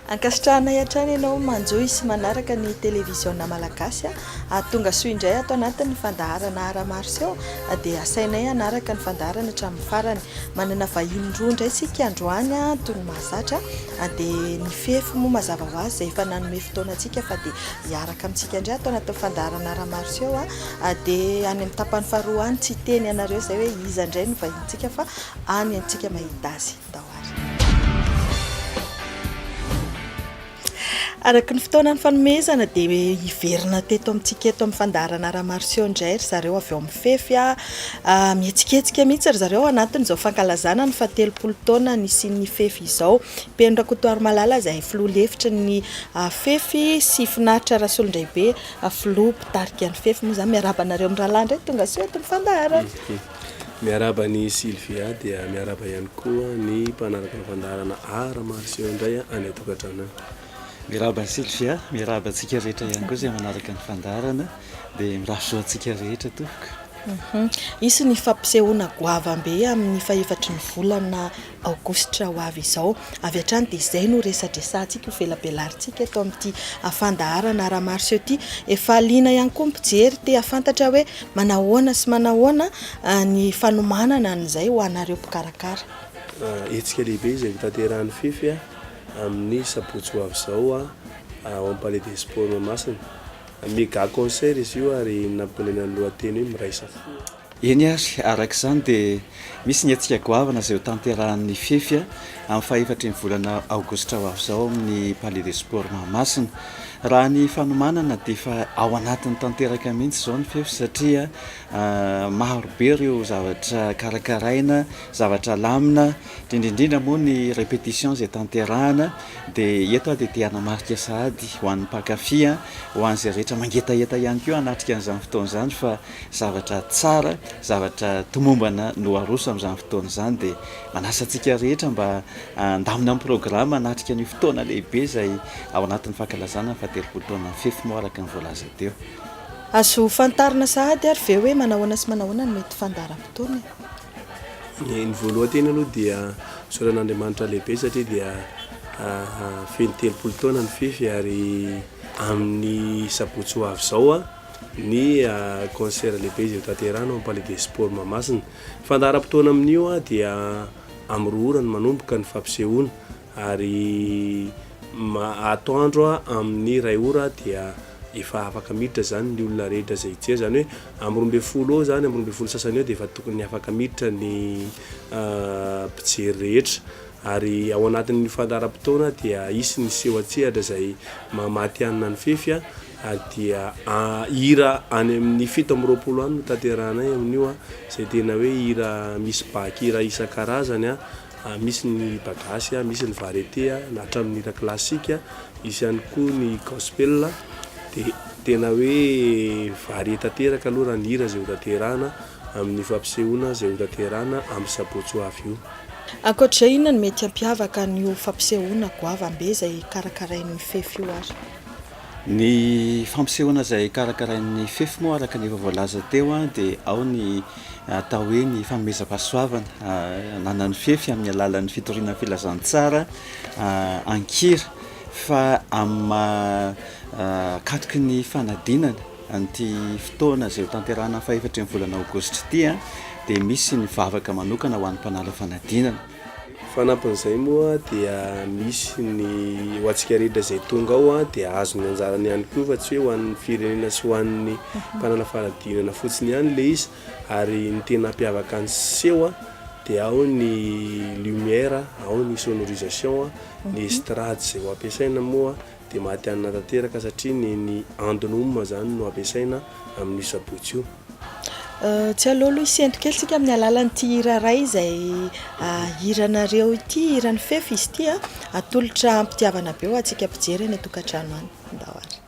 Ankasitrahana hatrany ianao manjoy sy manaraka ny télévision Malagasy tonga soa indray ato anatin'ny fandaharana Maro Seho dia asainay anaraka ny fandaharana hatramin'ny farany. Manana vahiny roa indray isika androany toy ny mahazatra dia ny fefy moa mazava ho azy izay efa nanome fotoana antsika fa dia hiaraka amintsika indray ato anatin'ny fandaharana Maro Seho dia any amin'ny tapany faharoa any tsy teny anareo izay hoe iza indray no vahintsika fa any antsika mahita azy dahoary. Araka ny fotoana ny fanomezana dia hiverina teto amintsika eto amin'ny fandaharana Maro Seho indray ry zareo avy ao amin'ny fefy mihetsiketsika mihitsy ry zareo anatin'izao fankalazana ny 70 taona nisian'ny fefy izao. Peno Rakotoary Malala izay filoha lefitra ny fefy sy finaritra Rasolondraibe filoha mpitarika ny fefy moa izany miaraba anareo amin'ny rahalahy indray tonga soa eto amin'ny fandaharana. Miaraba ny Sylvia dia miaraba ihany koa ny mpanaraka ny fandaharana Maro Seho indray any atokantrano. Miraba Sylvia, miraba antsika rehetra ihany koa izay manaraka ny fandaharana dia mirafisoa antsika rehetra tompoko. Isy ny fampisehoana goavambe amin'ny fahefatry ny volana aogositra ho avy izao. Avy hatrany dia izay no resadresantsika ho velabelarintsika eto amin'ity fandaharana Maro Seho ity. Efa liana ihany koa mijery dia afantatra hoe manahoana sy manahoana ny fanomanana an'izay ho anareo mpikarakara. Hetsika lehibe izay tanterahany fefy amin'ny sabotsy ho avy izao ao amin'ny Palais des Sports Mahamasina. Méga concert izy io ary nampikolana ny lohateny hoe miray safoa. Eny ary araka izany dia misy ny hetsika goavana izay ho tanterahan'ny fefy amin'ny fahefatry ny volana aogositra ho avy izao amin'ny Palais des Sports Mahamasina. Raha ny fanomanana dia efa ao anatin'ny tanteraka mihitsy izao ny fefy satria maro be ireo zavatra karakaraina, zavatra lamina, indrindrindra moa ny répétition izay tanterahana dia eto dia te hanamarika sahady ho an'ny mpankafy ho an'izay rehetra mangetaheta ihany koa hanatrika an'izany fotoana izany fa zavatra tsara, zavatra tomombana no aroso amin'izany fotoana izany dia manasa antsika rehetra mba andamina amin'ny programma hanatrika ny fotoana lehibe izay ao anatin'ny fankalazana fa 70 taona fefy moa araka ny voalaza teo. Azo fantarina sahady ary ve hoe manahoana sy manahoana no mety fandaharam-potoana? Ny voalohany aloha dia soran'Andriamanitra lehibe satria dia feno 30 taona ny fefy ary amin'ny sabotsy ho avy izao ny concert lehibe izay tanterahana ao amin'ny Palais des Sports Mahamasina. Fandaharam-potoana amin'io dia amin'ny roa orany manomboka ny fampisehoana ary atoandro amin'ny ray ora dia efa afaka miditra zany ny olona rehetra izay hijery zany hoe amin'ny 12 ao zany amin'ny 12 sasany eo dia efa tokony afaka miditra ny mpijery rehetra ary ao anatin'ny fandaharam-potoana dia isy ny seho atsehatra izay mamaty anina ny fefy dia hira any amin'ny 720 any no tanteranay amin'io izay tena hoe hira misy baky hira isan-karazany misy ny bagasy misy ny variété na hatramin'ny hira klasika, misy ihany koa ny gospel dia tena hoe varie tanteraka aloha raha ny hira izay ho tanterahana amin'ny fampisehoana izay ho tanterahana amin'ny sabotsy ho avy io. Ankoatr'izay inona no mety hampiavaka ny fampisehoana goavambe izay karakarain'ny fefy io ary? Ny fampisehoana izay karakarain'ny fefy moa araka ny efa voalaza teo dia ao ny atao hoe ny fanomezam-pahasoavana nanan'ny fefy amin'ny alalan'ny fitoriana filazantsara ankira fa amin'ny katoky ny fanadinana an'ity fotoana izay ho tanterahana fahefatry ny volana aogositra ity dia misy ny vavaka manokana ho an'ny mpanala fanadinana. Fanampin'izay moa dia misy ny ho antsika rehetra izay tonga ao dia azo ny anjarany ihany koa fa tsy hoe ho an'ny firenena sy ho an'ny mpanala fanadinana fotsiny ihany le izy ary ny tena hampiavaka ny seho dia ao ny lumière, ao ny sonorisation, ny estrade izay ho ampiasaina moa dia mahatianina tanteraka satria ny andinoma zany no ampiasaina amin'ny sabotsy io. Tsy aloha aloha isendrika tsika amin'ny alalan'ity hira ray izay hiranareo ity hiran'ny fefy izy ity atolotra ampitiavana be ho antsika mpijery any atokantrano any dahoary.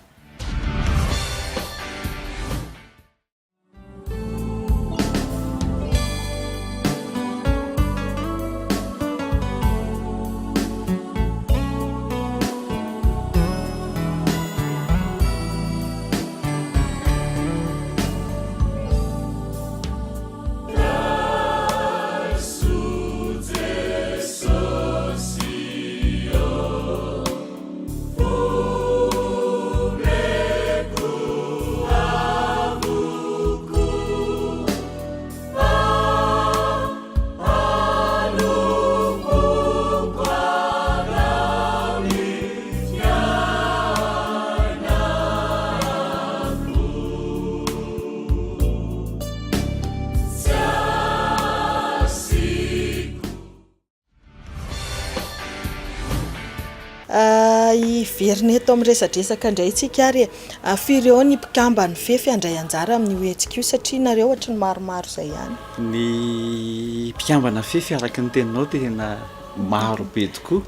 iverina eto amin'ny resadresaka indray tsika ary fireo ny mpikamba ny fefy andray anjara amin'ny hoentsika io satria nareo ohatra ny maromaro izay ihany. Ny mpikambana fefy araka ny teninao tena maro be tokoa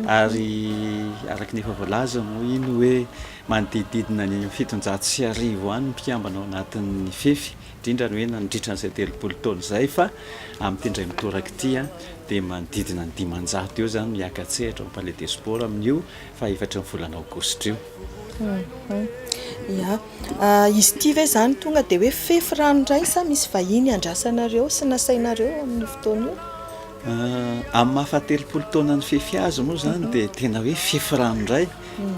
ary araka ny efa voalaza moa iny hoe manodididina ny 700 any mpikambana ao anatin'ny fefy indrindra ny hoe nandritra n'izay 30 taona izay fa amin'ny tendray mitoraka ity dia manodidina ny 500 eo zany miakatsehatra ao Palais des Sports amin'io fa efatra ny volana aogositra io. Ya izy ity ve zany tonga dia hoe fefy ranoray sa misy vahiny andrasanareo sy nasainareo amin'ny fotoana io? Amin'ny maha 30 taona ny fefy azy moa zany dia tena hoe fefy ranoray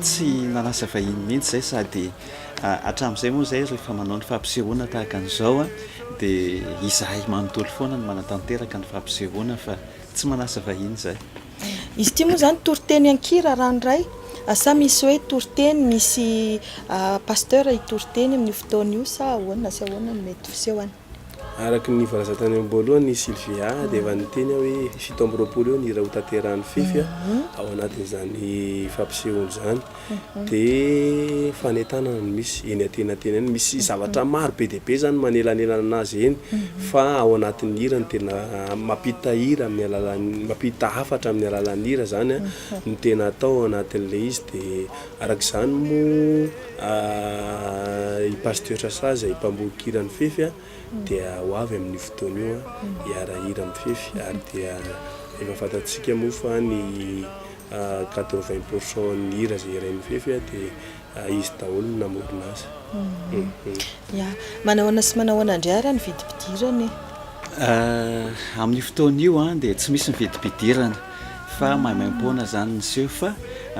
tsy nanasa vahiny mihitsy zay sady hatramin'izay moa zay rehefa manao ny fampisehoana tahaka an'izao dia izahay manontolo foana ny manatanteraka ny fampisehoana fa tsy manasa vahiny zay. Izy ity moa zany toriteny ankira ranoray sa misy hoe toriteny misy pasteur itoriteny amin'ny fotoana io sa ahoana sy ahoana no mety fisehony? Araky ny voalaza tany am-boalohany ny Sylvia dia efa niteny hoe 7 eo ny raha ho tanterahany fefy ao anatin'izany fampisehoana izany dia fanentana misy eny antenatena eny misy zavatra maro be dia be zany manelanelana anazy eny fa ao anatin'ny hira ny tena mampita hira amin'ny alalan'ny mampita hafatra amin'ny alalan'ny hira zany ny tena atao ao anatin'ilay izy dia araka izany moa i pasteur Sasaza mpamboky hira ny fefy dia ho avy amin'ny fotoana io hiarahira amin'ny fefy ary dia efa fantatsika moa fa ny 80% ny hira izay hirain'ny fefy dia izy daholo no namorona azy. Ya manahoana sy manahoana indray ary ny vidim-pidirana? Amin'ny fotoana io dia tsy misy ny vidim-pidirana fa maimaimpona zany ny seho fa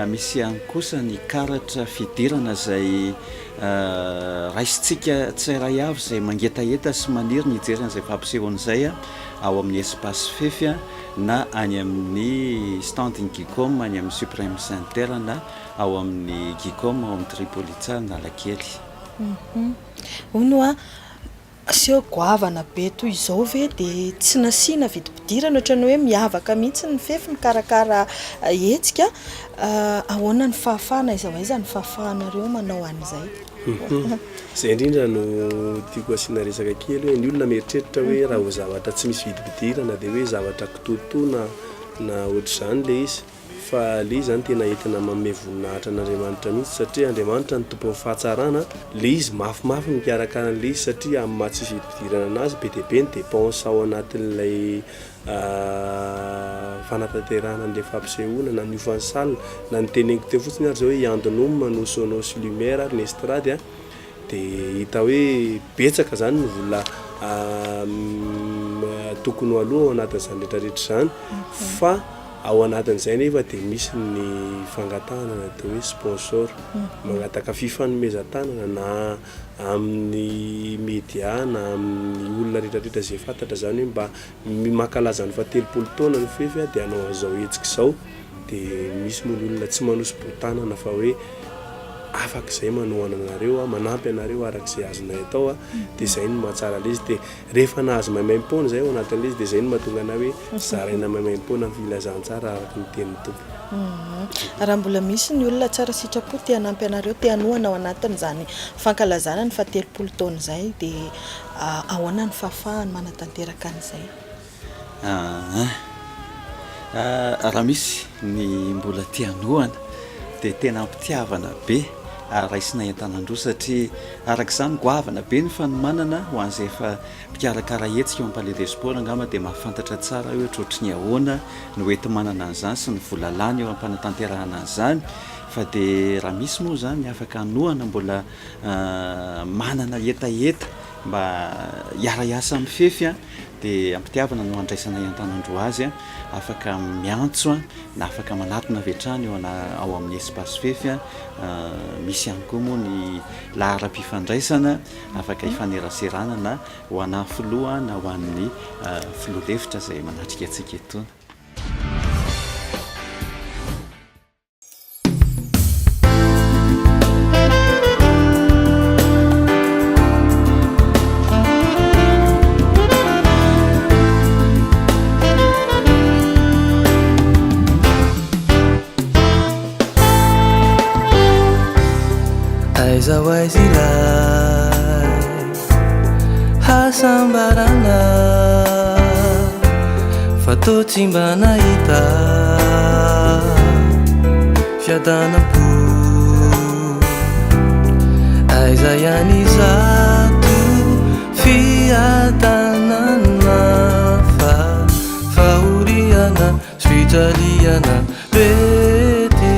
misy ihany kosa ny karatra fidirana izay raisitsika tsirairay avy izay mangetaheta sy maniry ny hijerana izay fampisehoana izay ao amin'ny espace fefy na any amin'ny standing Gicom any amin'ny Supreme Center na ao amin'ny Gicom ao amin'ny Tripolitsa na Lakely. Hono seho goavana be toy izao ve dia tsy nasiana vidim-pidirana ohatrany hoe miavaka mihitsy ny fefy mikarakara hetsika ahoana ny fahafahana izao aiza ny fahafahanareo manao an'izay? Izay indrindra no tiako asiana resaka kely hoe ny olona mieritreritra hoe raha ho zavatra tsy misy vidim-pidirana dia hoe zavatra kitotoana na ohatr'izany ilay izy fa ilay izy zany tena entina manome voninahitra an'Andriamanitra mihitsy satria Andriamanitra ny tompon'ny fahatsarana ilay izy mafimafy mikarakara an'ilay izy satria amin'ny mahatsisy vidim-pidirana anazy be dia be ny dépense ao anatin'ilay fanatanterahana an'ilay fampisehoana na ny iofan'ny salle na ny teneniko teo fotsiny ary zao hoe iandonoma no sono sy lumière ary ny estrady dia hita hoe betsaka zany ny vola tokony aloha ao anatin'izany rehetrarehetra izany fa ao anatin'izay nefa dia misy ny fangatanana atao hoe sponsor magnataka fifanomezan-tanana na amin'ny média na amin'ny olona rehetrarehetra izay fantatra zany hoe mba mankalaza ny 30 taona ny fefy dia anao an'izao hetsika izao dia misy moa ny olona tsy manosy-botanana fa hoe afaka izay manohana anareo manampy anareo araka izay azonay atao dia izay no mahatsara ilay izy dia rehefa nahazo maimaimpona izay ao anatin'ilay izy dia izay no mahatonga ana hoe zaraina maimaimpona amin'ny filazantsara araka ny tenin'ny tompo. Raha mbola misy ny olona tsara sitrapo te hanampy anareo te hanohana ao anatin'izany fankalazana ny 30 taona izay dia ahoana ny fahafahany manatanteraka an'izay? Raha misy ny mbola te hanohana dia tena ampitiavana be raisina entanandroa satria araka izany goavana be ny fanomanana ho an'izay efa mpikarakara hetsika ao amin'ny Palais des Sports angamba dia mahafantatra tsara hoe ohatrotry ny ahoana no ety manana an'izany sy ny volalany eo am-panatanterahana an'izany fa dia raha misy moa zany afaka hanohana mbola manana hetaheta mba hiara-hiasa amin'ny fefy dia ampitiavana no andraisana entanandroa azy afaka miantso na afaka manatona avy hatrany ao amin'ny espace fefy misy ihany koa moa ny lahara-pifandraisana afaka hifaneraserana na ho ana filoha na ho an'ny filoha-lefitra izay manatrika antsika etony. aiza waizilay hasambarana fa to tsy mba nahita fiadanam-po aiza ihany zato fiadanana fa fahoriana fijaliana bety.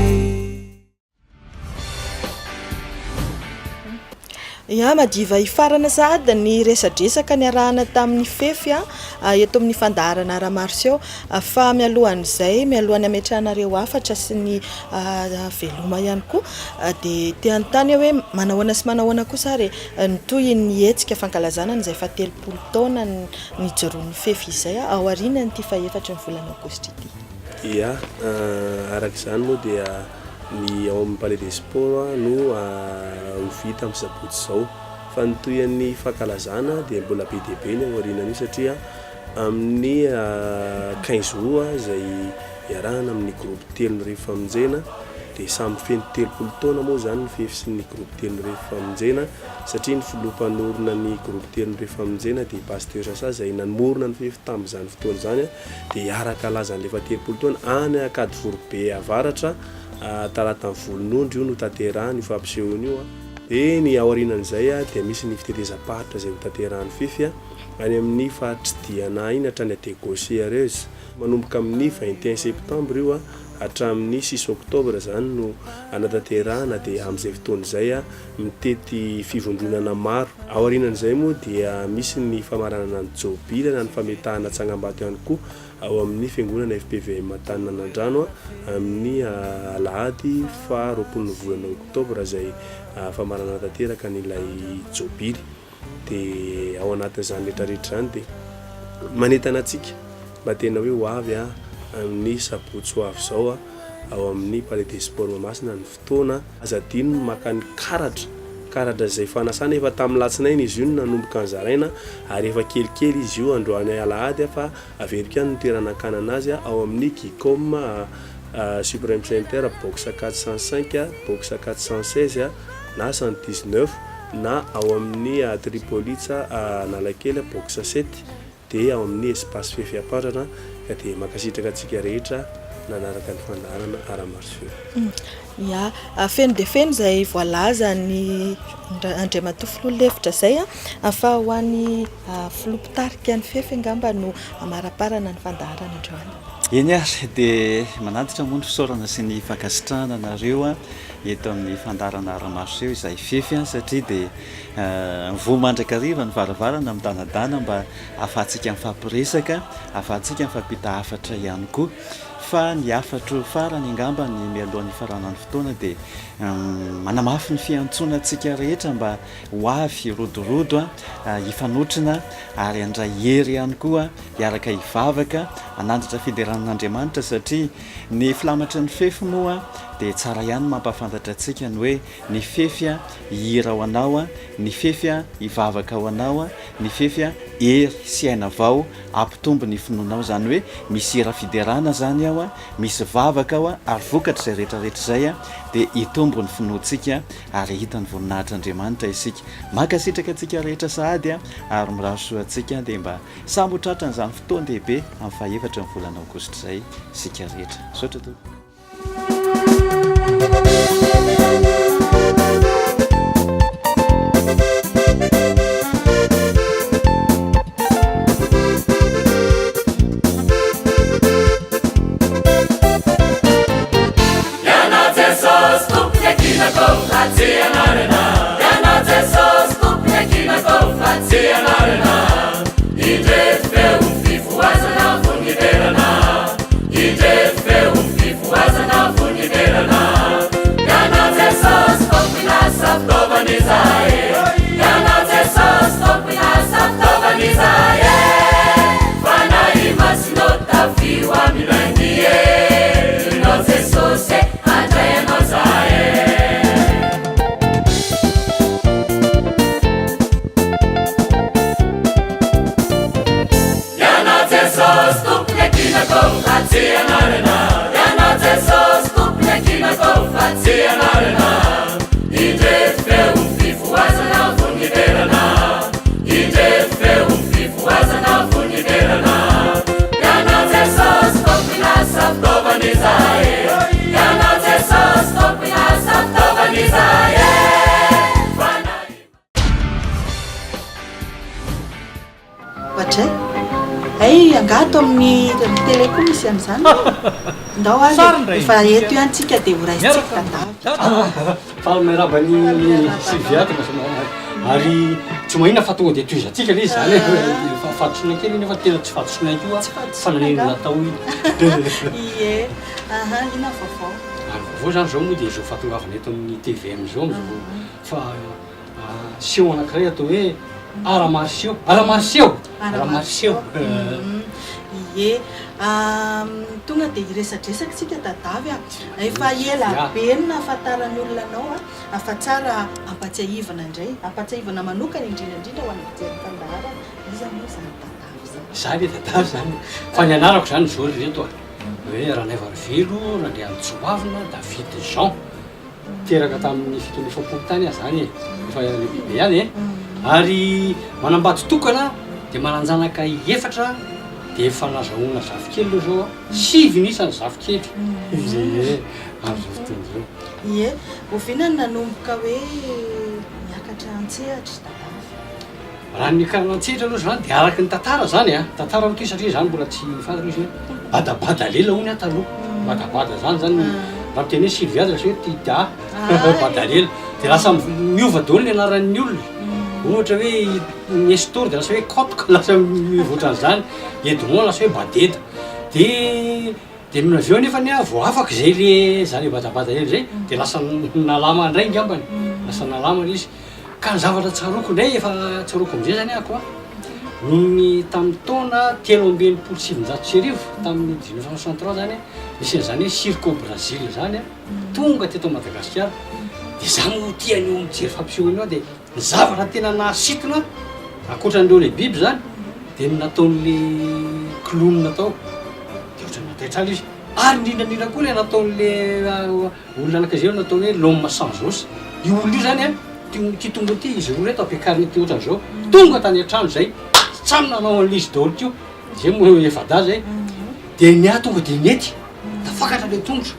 Ya madiva ifarana sady ny resadresaka ny arahana tamin'ny fefy eto amin'ny fandaharana Maro Seho fa mialohan'izay mialohan'ny ametrahanareo afatra sy ny veloma ihany koa dia te anontany hoe manahoana sy manahoana kosa re nitoy ny hetsika fankalazana izay fa 30 taona ny joroan'ny fefy izay ao aorianany ity fa efatra ny volana aogositra ity. Ya arak'izany moa dia ny ao amin'ny palais des sports no ho vita amin'ny sabotsy izao fa nitoyan'ny fankalazana dia mbola be dia be ny ao aorianany satria amin'ny 15 roa izay iarahana amin'ny groupe telo ny rehefa famonjena dia samy feno 30 taona moa zany ny fefy sy ny groupe telo ny rehefa famonjena satria ny filompanorona ny groupe telo ny rehefa famonjena dia pasteur sasa izay nanomorona ny fefy tamin'izany fotoana zany dia iaraka lazany lefa 30 taona any akady vorobe avaratra talata ny volon'ondry io no tanterahany io fampisehoana io dia ny aorianan'izay dia misy ny fiteteza-paritra izay ho tanterahany fefy any amin'ny fahatridiana iny hatrany adégosiereuse manomboka amin'ny 21 septembre io hatramin'ny 6 octobre zany no anatanterahana dia amin'izay fotoana izay mitety fivondronana maro. Aorianan'izay moa dia misy ny famaranana ny jobile na ny fametahana tsangambato ihany koa ao amin'ny fiangonana FPVM Tananandrano amin'ny alahady fa 20 volana octobre izay famarana tanteraka n'ilay jobile dia ao anatin'izany rehetrarehetra zany dia manentana antsika mba tena hoe ho avy amin'ny sabotsy ho avy izao ao amin'ny palais des sports Mahamasina ny fotoana azadino maka ny karatra izay fanasana efa tamin'ny latsinainy izy io nanomboka ny zaraina ary efa kelikely izy io androany alahady fa averika ny toerana ankanana azy ao amin'ny Gicom Supreme Center box 405 box 416 na 119 na ao amin'ny Tripolitsa Analakely box 7 dia ao amin'ny espace fefy aparana dia makasitraka antsika rehetra nanaraka ny fandaharana Maro Seho. Ya feno dia feno izay voalaza ny andriamatoa lefitra izay fa ho an'ny filopitarika ny fefy angamba no amaraparana ny fandaharana androany. Eny ary dia manatitra moa ny fisaorana sy ny fankasitrahana nareo eto amin'ny fandaharana Maro Seho izay fefy satria dia voamandraka-riva ny varavarana amin'ny danadana mba ahafahantsika mifampiresaka, ahafahantsika mifampita hafatra ihany koa. Fa ny hafatro farany angamba ny mialohan'ny faranany fotoana dia manamafy ny fiantsoana antsika rehetra mba ho avy rodorodo hifanotrina ary handray hery ihany koa hiaraka hivavaka hanandratra fideran'Andriamanitra satria ny filamatry ny fefy moa dia tsara ihany mampafantatra antsika ny hoe ny fefy hihira ho anao, ny fefy hivavaka ho anao, ny fefy hery sy aina vao ampitombo ny finoanao zany hoe misy hira fiderana zany ao misy vavaka ao ary vokatra izay rehetrarehetra izay dia hitombo ny finoantsika ary hita ny voninahitr'Andriamanitra isika. Mankasitraka antsika rehetra sahady ary mirahasoa antsika dia mba samby hotratra n'izany fotoana lehibe amin'ny fahaefatra ny volana aogositra izay isika rehetra. Sotra to. Indre feu um fifu asa na forniverana, indre feu um fifu eto amin'ny télé koa misy an'izany ndao azy efa eto iantsika dia ho raisitsika Dadavy famerabany siviataka ary tsy mahina fa tonga dia toizatsika ilay izy zany fatosoana kely nefa tena tsy fatosoana io fananena natao iny ie ina vaovao vaovao zany zao moa dia zao fahatongavana eto amin'ny TVM zao amizao fa seho anankiray atao hoe Aramarseho ie tonga dia iresadresaka tsika Dadavy efa ela be nahafantarany olona anao fa tsara ampatsiahivana indray ampatsiahivana manokana indrindrandrindra ho an'ny fijery fandahara izy moa zany Dadavy zany Dadavy zany fa ny anarako zany zao reto hoe Ranaivarivelo Randrianitsoavina David Jean teraka tamin'ny fitony efapolo tany zany efa be ihany ary manambady tokana dia mananjanaka efatra dia efa nazahoana zafikely aloha zao sivy nisany zafikely am'izao fotoana zao ie ovinany nanomboka hoe miakatra antsehatra Dadavy raha ny karanantsehatra aloha zany dia araky ny tantara zany tantara aloha ty satria zany mbola tsy fantatra izy hoe badabada lela hono taloha badabada zany raha teny hoe sivy azy lasa hoe tida badalela dia lasa miova daholo ny anaran'ny olona ohatra hoe Nestor dia lasa hoe Kotka lasa mivoatra an'izany Edmond lasa hoe Badeda dia minaveo nefany vao afaka izay le zany badabada ela zay dia lasa nalama indray ngambany lasa nalamana izy ka ny zavatra tsaroko indray efa tsaroko amizay zany ako nohony tamin'ny taona 327 tamin'ny 1963 zany nisy an'izany hoe circo Brazil zany tonga teto Madagasikara dia za mo tian'io mijery fampisehoana ao dia ny zavatra tena nahasitona akoatran'ireo le biby zany dia nataon'le clown natao dia ohatrany nataitra izy ary indrindrandrindra koa le nataon'le olona anakazay nataony hoe l'homme sans os io olona io zany ty tonga ty izy roa reto ampiakariny ty ohatran'izao tonga tany an-trano zay samy nanao an'izy daholo tio zay moa efada zay dia ny tonga dia nety tafakatra le tongotra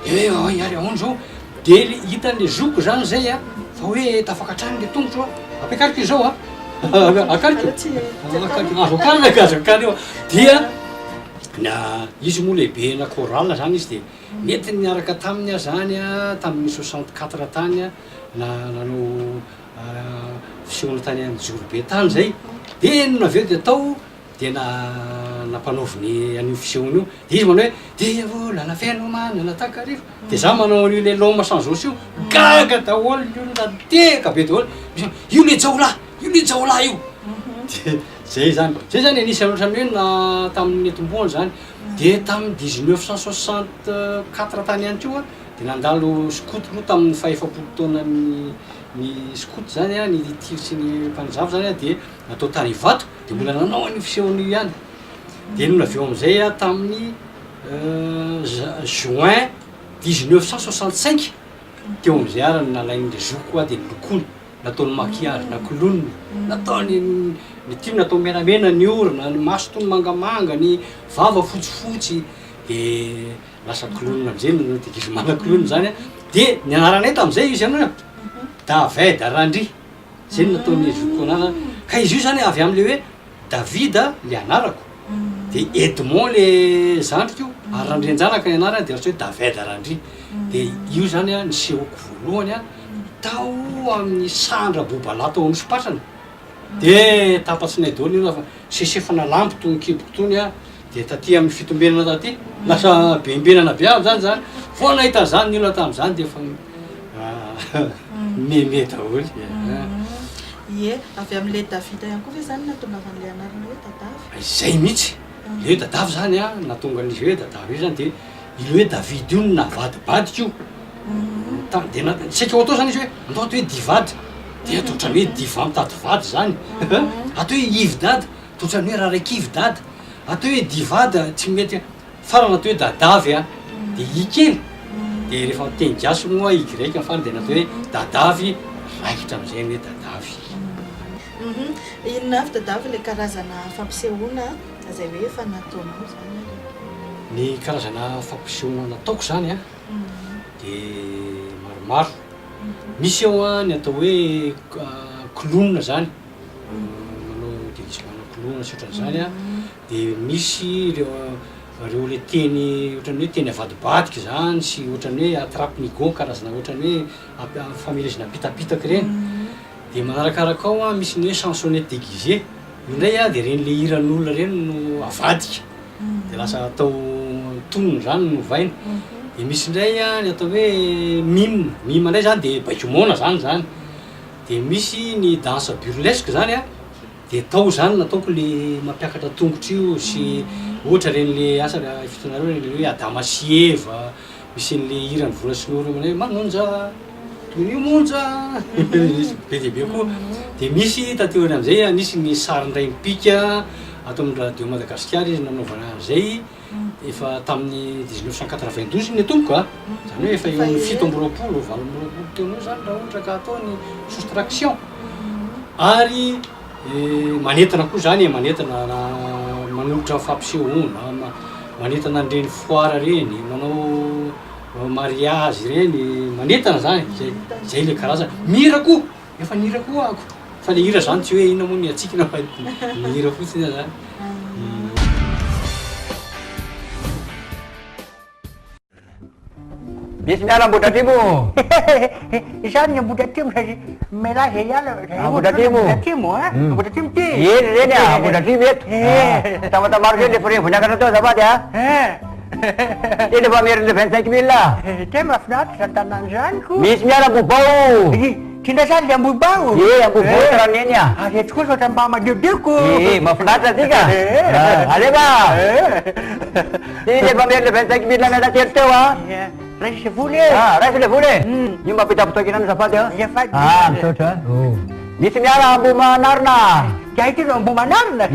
dia hoe iary ahoana zao dia hitan'le zoko zany zay fa hoe tafakatrany le tongotra ampiakariko izao akariko azo akarina eo dia na izy moa lehibe na choral zany izy dia mety niaraka taminy zany tamin'ny 64 tany nanao fisehoana tany amin'ny Jorobe tany zay dia naveo dia atao dia nampanaoviny an'io fisehoana io dia izy manao hoe dia volana feno manana takarivo dia za manao an'io le l'homme sans os io gaga daholo io nateka be daholo io le jaolahy io zay zany anisy ohatrany hoe na tamin'ny etomboana zany dia tamin'ny 1964 tany ihany koa dia nandalo scout aloha tamin'ny fahaefapolo taona ny scout zany ny tirotsy ny mpanjava zany dia natao tarivato dia mbola nanao an'io fisehoana io ihany dia nonaveo amizay tamin'ny juin 1965 teo amizay ara nalain'le zoko dia nolokony nataony maquillage na clown nataony tio natao menamena ny orona ny maso tony mangamanga ny vava fotsifotsy dia lasa clown amizay digizomana clown zany dia ny anaranay tamizay izy anao David Arandry zay nataony zoko anana ka izy io zany avy am'le hoe David le anarako dia Edmond le zandriko Arandry anjanaka ny anarany dia lasa hoe David Arandry dia io zany ny sehoko voalohany tao amin'ny Sandra Bobalato ao Nosopasana dia tapatsinay daholo io fa sesefana lampy tony kiboko tony dia taty amin'ny fitombenana taty lasa bembenana be aby zany vao nahita zany ny olona tamin'izany dia efa meme daholo ie avy amin'le David ihany koa ve zany natongavan'le anarana hoe Dadavy zay mihitsy le hoe Dadavy zany natonga an'izy hoe Dadavy io zany dia ilo hoe David io navadibadika io dia saika ao atao zany izy hoe andao atao hoe divady dia totrany hoe diva mitady vady zany atao hoe ividady totrany hoe raha raiky ividady atao hoe divady tsy mety farana atao hoe Dadavy dia ikely dia rehefa teny gasy moa Y afany dia natao hoe Dadavy raikitra amizay hoe Dadavy inona avy Dadavy le karazana fampisehoana zay hoe efa nataonao zany ny karazana fampisehoana nataoko zany dia maromaro misy eo ny atao hoe clown zany manao déguisement clown sy ohatran'izany dia misy reo le teny ohatrany hoe teny avadibadika zany sy ohatrany hoe atrapinigon karazana ohatrany hoe famelezana pitapitaka ireny dia manarakaraka ao a misy ny hoe chansonnette déguisée io indray a dia reny le hiran'olona reny no avadika dia lasa atao tonony zany no vaina dia misy indray a ny atao hoe mime indray zany dia baikimona zany dia misy ny danse burlesque zany a dia tao zany nataoko le mampiakatra tongotra io sy ohatra reny le asa fitonareo reny le hoe adama sy eva misy n'le hirany vola sinoro hoe manonja toy io monja be dia be koa dia misy tateony amin'izay nisy ny sarindray mipika atao amin'ny radio Madagasikara izy nanaovana an'izay efa tamin'ny 1992 ny tompoko a zany hoe efa eo amin'ny 7 amby roapolo 8 amby roapolo teo noho zany raha ohatra ka ataony soustraction ary manentana koa zany manentana manolotra fampisehoana manentana an'ireny foara reny manao mariage reny manentana zany zay le karazana mira koa efa nira koa ako fa le hira zany tsy hoe ina moa ny atsikina fa mira fotsiny zany Misy miala ambotra atrimo. Isany ambotra atrimo satria mélange iala. Ambotra atrimo. Ambotra atrimo ty. Eny reny a, ambotra atrimo eto. Tamaro Seho le foreny voninakatra tao azafady a. Eny efa ameriny 25 000. Tena mahafinaritra tanàna zany ko. Misy miala ambobao. Tindra zany le ambobao. Ambobao raha neny a. Areto koa sotra mba madeodeko. Mahafinaritra atika. Aleva. Eny efa ameriny 25 000 anatatelo teo a. Raisy voly raisy le voly io mampitapitokina amin'ny zafady a misaotra misy miala ambomanarina ty no ambomanarina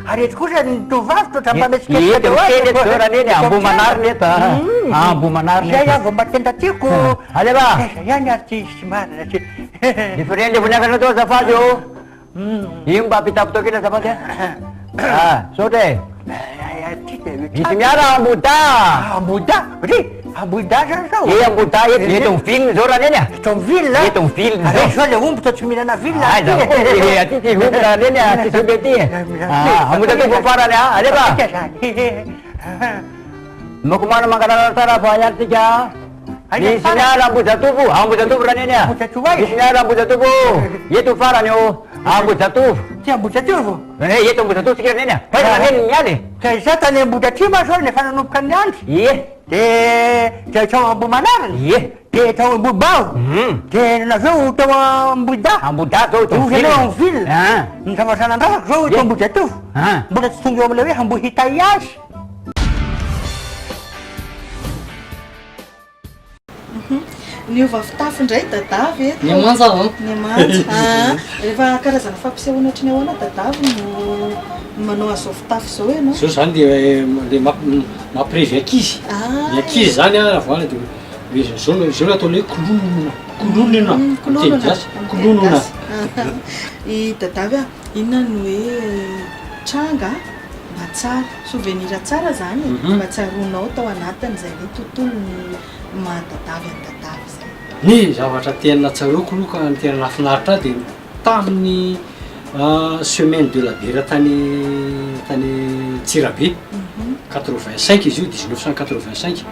areto kosa ny tovavy totra mpamesikesika teo raneny ambomanarina eto ambomanarina zay avy mbatendatiako aleva ihany ary tsy sy marina efa reny le voniakatra teo zafady o io mba ampitapitokina zafady a saotra e misy miala amboda amboda zany zao amboda eto ny viliny zao raha neny a eto ny vilina eto ny viliny zao zao le omby tsy mihinana vilina aty tsy omby raha neny a tsy somby aty amboda to fofarany a alefa makomana mangalala tsara fa ialitsika misy miala ambojatovo ambojatovo raha neny a misy miala ambojatovo eto farany o ambojatovo ty ambojatovo eto ambojatovo tsika neny a fa raha neny mialy ka iza tany ambodatrima zao nefa nanomboka ny andry de tao ambomanarina de tao ambobao de nazao tao amboda zao tao vilina vilina ny zavasanandrasako zao tao ambojatovo mbola tsy tonga eo am'le hoe hambo hitay azy niova fitafy indray dadavy eto Dimanche Dimanche rehefa karazana fampisehoana ohatrany ahoana dadavy no manao azo fitafy zao ianao zao zany le mampirevi ankizy ny ankizy zany a voana dia zao atao le kolonona kolonona i dadavy a inona no hoe tranga mba tsara souvenir tsara zany mba tsaronao tao anatin'izay le tontolo ny madadavy any dadavy zay ny zavatra tena tsaroako aloha ka ny tena nafinaritra dia tamin'ny semaine de la bière tany Tsirabe 85 izy io 1985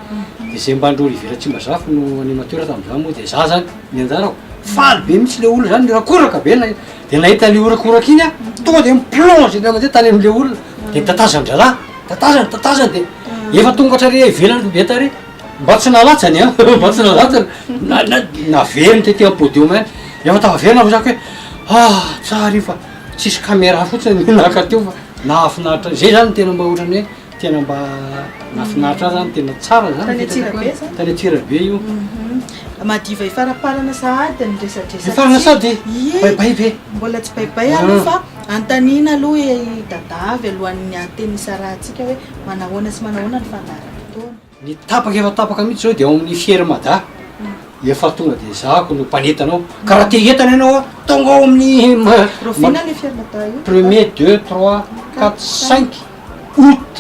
dia zay mba andro Olivera Tsimbazafa no animateur tamin'izany moa dia za zany ny anjarako faly be mihitsy le olona zany rakoraka be dia nahita le orakoraka iny a tonga dia miplonge ny aman'izay tany amin'le olona dia tatazan-dralahy tatazany dia efa tonga hatrare ivelany beta re mba tsy nalatsany a mba tsy nalatsany naveriny tety am-podium any efa tavaverina fa zako hoe tsara io fa tsisy caméra fotsiny naka teo fa nahafinaritra zay zany tena mba ohatrany hoe tena mba nahafinaritra zany tena tsara zany tany Atsirabe io madiva ifaraparana sahady ny resadresaka ifarana sady baibay be mbola tsy baibay aloha fa antanina aloha dadavy alohan'ny anteny isarahantsika hoe manahoana sy manahoana ny fandaharam-potoana ny tapaka efa tapaka mihitsy zao dia ao amin'ny fiermada efa tonga dia zako no mpanentanao karaha te entana ianao tonga ao amin'ny rofina le fiermada io 1er 2 3 4 5 août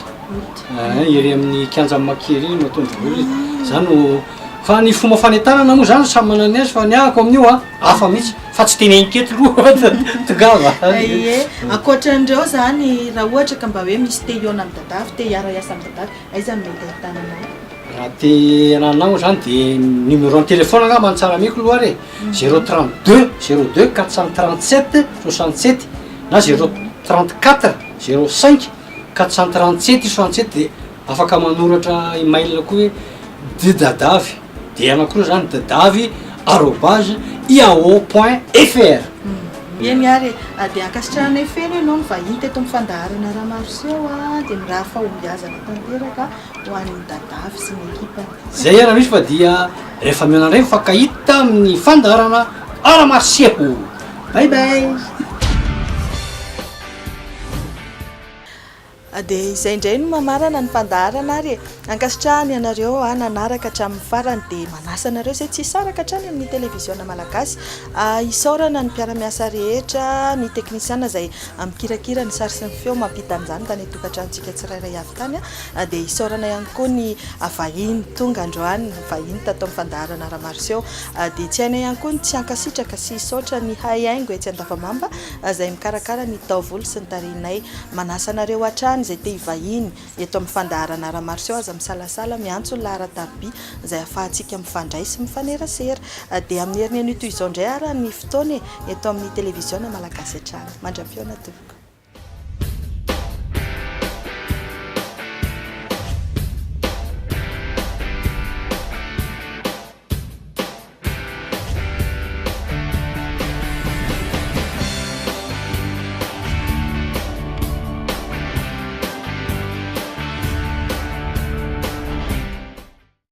iry amin'ny kianja makery no ataony voly zany no fa ny fomba fanentanana moa zany samy manana azy fa ny ahako amin'io hafa mihitsy fa tsy teneniketo loha tongava ie ankoatran'ireo zany raha ohatra ka mba hoe misy te iona amin'ny dadavy te hiara-iasa amin'ny dadavy aiza mety ahitananao raha te ananao zany de numéro ny téléphone nga mantsara miko loha re 032 02 437 67 na 034 05 437 67 de afaka manoratra email koa hoe dadavy de anakoa zany dadavy @iao.fr eny ary de ankasitrahanay feno ianao ny vahiny teto amin'ny fandaharana raha Maro Seho de miraha fahombiazana tanteraka ho an'ny dadavy sy ny ekipany zay ana misy fa dia rehefa mionandray mifankahita amin'ny fandaharana raha Maro Seho. Bye bye. de izay indray no mamarana ny fandaharana ary ankasitrahany ianareo nanaraka hatramin'ny farany de manasa anareo zay tsy saraka hatrany amin'ny télévision malagasy isaorana ny mpiara-miasa rehetra ny teknisiana zay mikirakira ny sary sy ny feo mampita an'izany tany tokantranotsika tsirairay avy tany de isaorana ihany koa ny vahiny tonga androany vahiny tato amin'ny fandaharana raha Maro Seho de tsy hainay ihany koa ny tsy ankasitraka sy isaotra ny hay aingo etsy andavamamba zay mikarakara ny taovolo sy ny tarehinay manasa anareo hatrany zay te hivahiny eto amin'ny fandaharana raha Maro Seho aza misalasala miantso ny laharatarby zay ahafahantsika mifandray sy mifanerasera de amin'ny herin'ny anio toy izao indray ara ny fotoana eto amin'ny télévision malagasy hatrany mandram-piona tompoko